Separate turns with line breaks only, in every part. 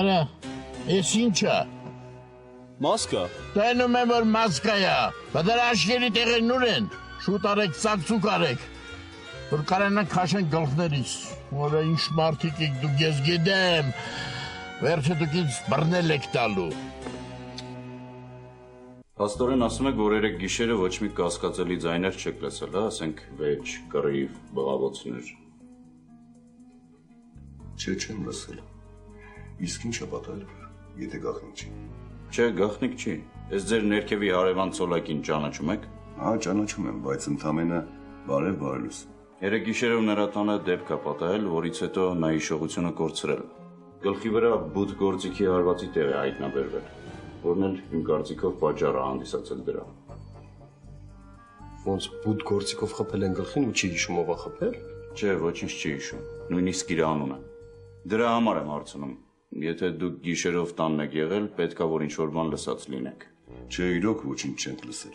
Արա, ես ինչա։
Մասկա։
Տենում եմ, որ մասկայա, բդար աշկերի տեղեն նուր են, շուտ արեք, ծակցուկ արեք, որ կարանան քաշեն գլխներից, որը ինչ մարդիկ եք դուք ես գիտեմ, վերջը դուք ինձ բռնել եք տալու։
Փաստորեն ասում եք, որ երեք գիշերը ոչ մի կասկածելի ձայներ չեք լսել, հա, ասենք վեճ, կռիվ, բղավոցներ։
Չեմ լսել։ Իսկ ինչ է պատահել, եթե գաղտնիք չի։
Չէ, գաղտնիք չի։ Ես ձեր ներքևի հարևան Ցոլակին ճանաչում եք։
Հա, ճանաչում եմ, բայց ընդամենը բարև բարելուս։
Երեք գիշերը նրա տանը դեպք է պատահել, որից հետո նա հիշողությունը կորցրել։ Գլխի վրա բութ գործիքի հարվածի տեղ է հայտնաբերվել, որն էլ իմ կարծիքով պատճառ է հանդիսացել դրա։
Ոնց բութ գործիքով խփել են գլխին ու չի հիշում ով է խփել։
Չէ, ոչինչ չի հիշում, նույնիսկ իր անունը։ Դրա համար եմ հարցնում, եթե դուք գիշերով տանն եք եղել, պետք է որ ինչ-որ բան լսած լինեք։
Չէ, իրոք ոչինչ չենք լսել։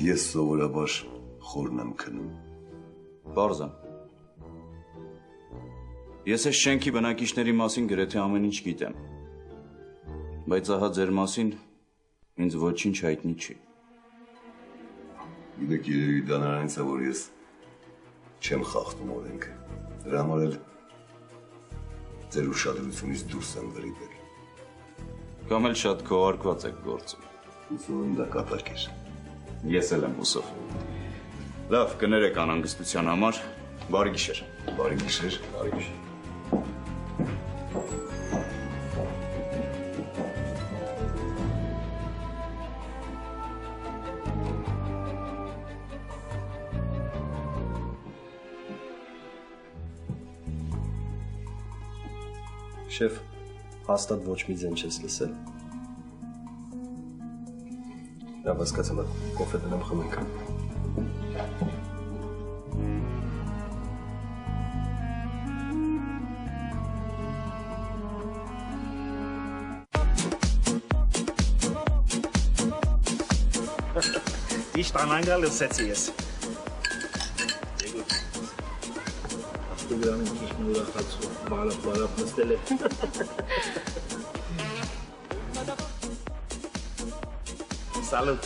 Ես սովորաբար խորն եմ քնում։
Պարզ է։ Ես այս շենքի բնակիչների մասին գրեթե ամեն ինչ գիտեմ, բայց ահա ձեր մասին ինձ ոչինչ հայտնի չի։
Գիտեք, երևի դա նրանից է, որ ես չեմ խախտում օրենքը։ Դրա համար էլ ձեր ուշադրությունից դուրս եմ վրիպել։
Կամ էլ շատ քողարկված եք գործում։
Հուսում եմ դա կատակ էր։
Ես էլ եմ հուսով։ Լավ, կներեք անհանգստության համար, բարի գիշեր։
Բարի գիշեր։
Բարի գիշեր։
Շեֆ, հաստատ ոչ մի ձեն չես լսել։ Լավ, հասկացա, կոֆե դնեմ խմենք։
Իշտ անանգալ լսեցի ես։ 10 գրամին քիչ ուրախացու, բարապ նստել է։ Սալուտ։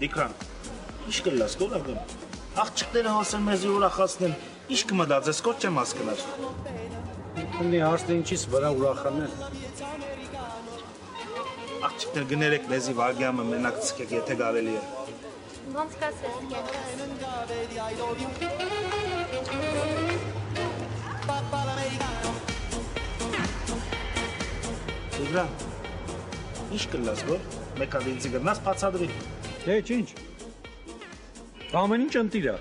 Դիկրան, ինչ կլաս կոր ագեմ։ Աղջիկները հասեն մեզի ուրախացնեն, ինչ կմտածես, կոր չեմ հասկնար։
Ունի հարցն ինչից վրա ուրախանել։
Աղջիկներ գներեք մեզի վարգյամը մենակ ցկեք, եթե կարելի է։
Ոնց կասես
Դիկրան, ինչ կլաս գոր, մեկ հատ ինձի գրնաս բացադրի։
Ինչ։ Ամեն ինչ ընտիր է։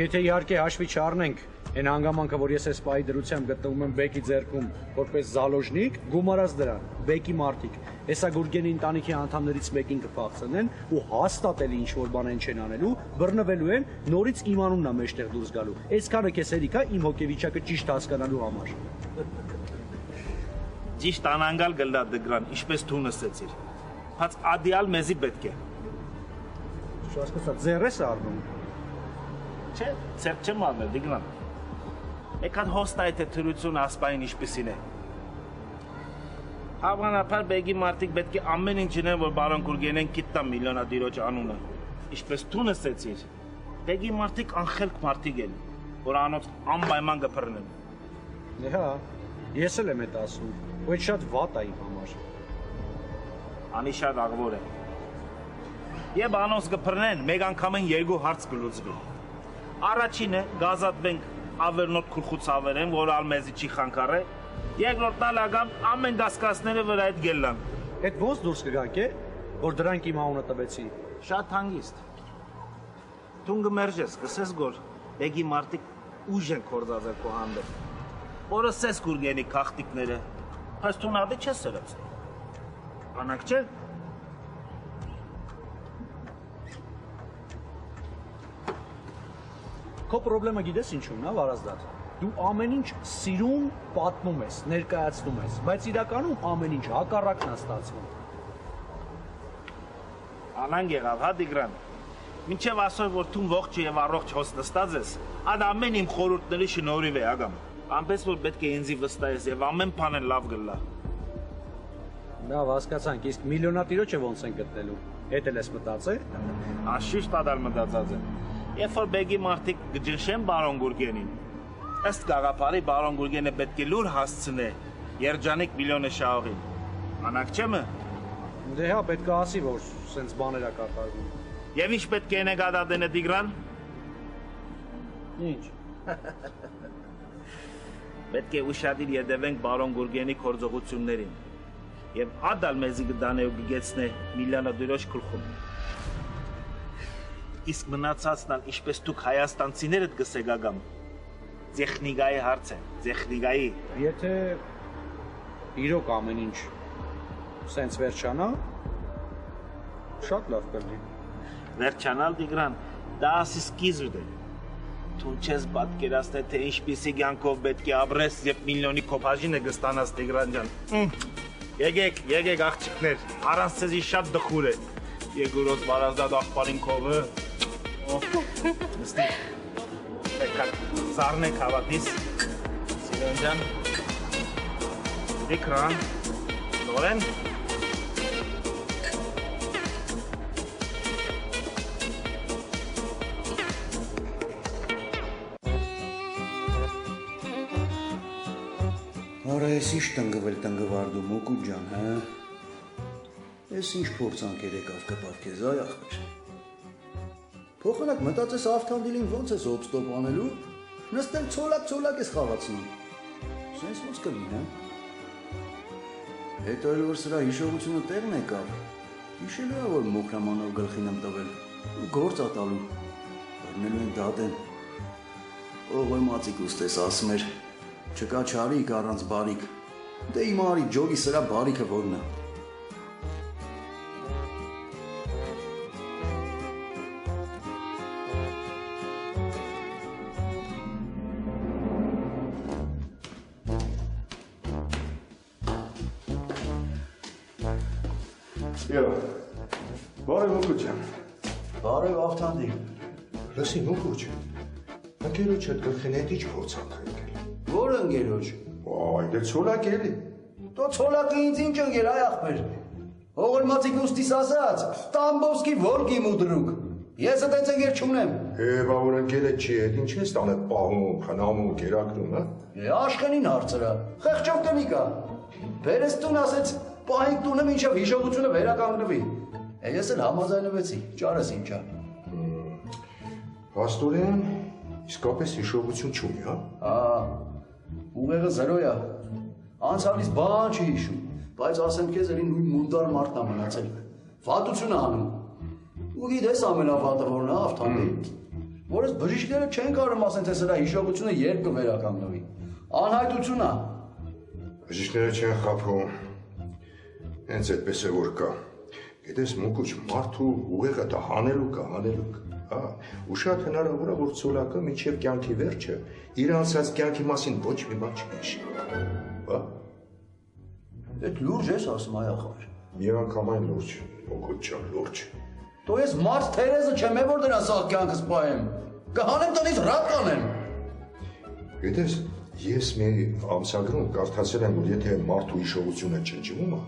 Եթե իհարկե հաշվի չառնենք այն հանգամանքը, որ ես այս պահի դրությամբ գտնվում եմ Բեկի ձեռքում, որպես զալոժնիկ, գումարած դրան, Բեկի մարդիկ, հեսա Գուրգենի ընտանիքի անդամներից մեկին կփախցնեն ու հաստատելի ինչ-որ բան են չեն անելու, բռնվելու են, նորից իմ անունն է մեջտեղ դուրս գալու։ Այսքանը քեզ հերիք է իմ հոգեվիճակը ճիշտ հասկանալու համար։
Ճիշտ անանգալ գլա Դիկրան, ինչպես դու նստեցիր։ Բայց ադիալ մեզի պետք է։
Հասկացա, ձեռ ես առնում։
Չէ, ծեր չեմ առնել, Դիկրան։ Եկան հոստա այդ թրությունը ասպային ինչպիսին է։ Հավանաբար Բեկի մարդիկ պետք է ամեն ինչ անեն, որ բարոն Գուրգենեն գիտա միլիոնադիրոջ անունը։ Ինչպես դու նստեցիր, Բեկի մարդիկ անխելք մարդիկ են, որ անոնց անպայման կփռնեն։
Հա, ես էլ եմ այդ ասում, ու այդ շատ վատ է իմ համար։
Անի շատ աղվոր է։ Եվ անոնց կփռնեն, մեկ անգամեն երկու հարց կլուծվի։ Առաջինը գազատվենք ավերնոտ քուրխուցավերեն, որ ալմեզի չի խանգարե, երկրորդն ալագամ ամեն դասկասները վրա այդ գելլան։
Այդ ոնց դուրս կգանք է, որ դրանք իմ անունը տվեցի։
Շատ հանգիստ։ Դու գմերժես, կսես գոր, Բեկի մարդիկ ուժ են կործածել քո հանդեպ։ Որը սես Գուրգենի քաղտիկները, բայց դու նադի չես սրացել։ Անակ չէ։
Քո պրոբլեմը գիտես ինչու՞մն է, Վարազդատ։ Դու ամեն ինչ սիրուն պատմում ես, ներկայացնում ես, բայց իրականում ամեն ինչ հակառակն է ստացվում։
Անանգ եղավ, հա Դիկրան։ Մինչև ասոր որ դու ողջ եւ առողջ հոս նստած ես, այդ ամեն իմ խորհուրդների շնորհիվ է ագամ։ Անպես որ պետք է ինձի վստահես եւ ամեն բանը լավ գլա։
Լավ, հասկացանք, իսկ միլիոնատիրոջը ոնց են գտնելու։ Հետ էլ ես մտածել։
Անշուշտ ադալ մտածած եմ։ Երբ որ բեգի մարդիկ գջնշեն բարոն Գուրգենին, ըստ գաղափարի բարոն Գուրգենը պետք է լուր հասցնե երջանիկ միլիոնը շահողին։ Անակ չեմը։
Դե հա, պետք է ասի, որ սենց բաներ է կատարվում։
Եվ ինչ պետք է նկատատենը Տիգրան։
Ինչ։
Պետք է ուշադիր յետևենք բարոն Գուրգենի գործողություններին եւ ադալ մեզի գտանե ու գեցնե միլիոնադիրոջ գլխում։ Իսկ մնացածն ալ ինչպես դուք հայաստանցիներդ գսեք ագամ։ Տեխնիկայի հարց է, տեխնիկայի։
Եթե իրոք ամեն ինչ սենց վերջանա, շատ լավ կլինի։
Վերջանալ Տիգրան, դա ասի սկիզբն է։ Դու չես պատկերացնել թե ինչպիսի կյանքով պետք է ապրես եւ միլիոնի կոփաժինը կստանաս Տիգրան ջան։ Եկեք աղջիկներ, առանց ցեզի շատ դխուր է։ Եգորոս բարազդատ աղբարին քովը։ Նստի։ Եկա զարնեք հավատիս։ Սիրոն ջան։ Տիգրան, նորեն։
Արա, ես ինչ տնգվարդու մոկուտ ջան, հա? Ես ինչ փորձանքեր եկավ կպավ քեզ, այ ախր։ Փոխանակ մտածես ավտանդիլին ոնց ես օպստոպ անելու, նստել ցոլակ ես խաղացնում։ Սենց ոնց կլին, հա? Հետո էլ որ սրա հիշողությունը տեղն եկավ, հիշելու է, որ մոխրամանով գլխին եմ տվել ու գործ ատալու, բռնելու են դատեն։ Ողոյ մածիկ ուստես ասում էր, չկա չարիք առանց բարիք, դե իմ արի ջոգի սրա բարիքը որն է։
Բարև Մուկուչ ջան։
Բարև Ավթանդիկ։
Լսի Մուկուչ, ընկերոջ հետ գլխին հետ ինչ փորձանք եկել։
Որ ընկերոջ։
Այ դե ցոլակ էլի։
Դո ցոլակը ինձ ինչ ընկեր այ ախպեր։ Հողորմացի գուստիս ասած, Տամբովսկի Վոլգի մուդրուկ։ Ես այդպես ընկեր չունեմ։
Բա որ ընկերը չի, այդ ինչ ես տանը պահում, խնամում, կերակրում, հա։
Աշխենին հարցրա, խեղճով տնիկա։ Բերես տուն ասեց, պահենք տունը մինչև հիշողությունը վերականգնվի։ Ես էլ համաձայնվեցի, ճարես ինչա։
Պաստորեն, իսկապես հիշողություն չունի, հա։
Ուղեղը զրոյա, անցյալից բան չի հիշում, բայց ասեմ քեզ էլի նույն մունդար մարդն է մնացել, վատություն է անում։ Ու գիտես ամենավատը որն է Ավթանդի, որ ես բժիշկները չեն կարող ասեն, թե սրա հիշողությունը երբ կվերականգնվի։ Անհայտություն է։
Բժիշկները չեն խաբում, հենց այդպես է որ կա։ Գիտես Մուկուչ, մարդու ուղեղը դա հանելուկ է, հա, ու շատ հնարավոր է, որ ցոլակը մինչև կյանքի վերջը իր անցած կյանքի մասին ոչ մի բան չհիշի, հա։
Այդ լուրջ ես ասում այ ախր։
Միանգամայն լուրջ, Մուկուչ ջան, լուրջ։
Դու ես մարդ Թերեզը չեմ է որ դրա սաղ կյանքս պահեմ։ Կհանեմ տնից ռատ կանեմ։
Գիտես, ես մի ամսագրում կարդացել եմ, որ եթե մարդու հիշողությունը չնջվում է,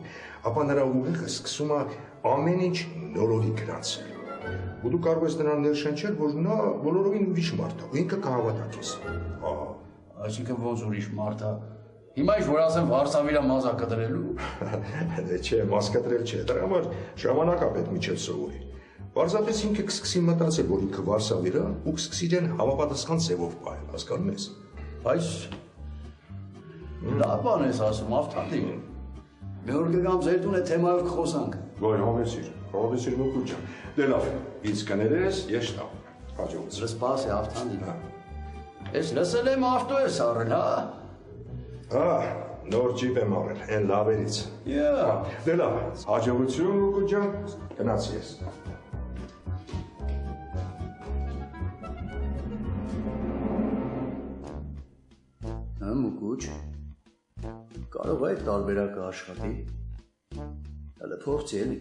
ապա նրա ուղեղը սկսում է ամեն ինչ նորովի գրանցել։ Ու դու կարող ես նրան ներշնչել, որ նա բոլորովին ուրիշ մարդ է, ու ինքը կհավատա քեզ։
Այսինքն ոնց ուրիշ մարդ է։ Հիմա ինչ որ ասեմ Վարշավիրա մազա կտրելու։
Դե չէ, մազ կտրել չէ, դրա համար ժամանակ է պետք միջև սովորի։ Պարզապես ինքը կսկսի մտածել, որ ինքը Վարշավիրա ու կսկսի իրեն համապատասխան ձևով պահել, հասկանում ես։
Բայց լավ բան ես ասում, Ավթանդիկ։ Մի օր կգամ ձեր տուն է թեմայով կխոսանք։
Ոյ, հավեսիր Մուկուչ ջան։ Դե լավ, ինձ կներես, ես շտամ։ Հաջողություն։
Սպաս է Ավթանդիկ։ Ես լսել եմ ավտո ես առել, հա։
Նոր ջիպ եմ առել, այն լավերից։ Դե լավ, հաջողություն Մուկուչ ջան, գնացի ես։
Հա Մուկուչ, կարող է տարբերակը աշխատի։ Հələ փորձի էլի։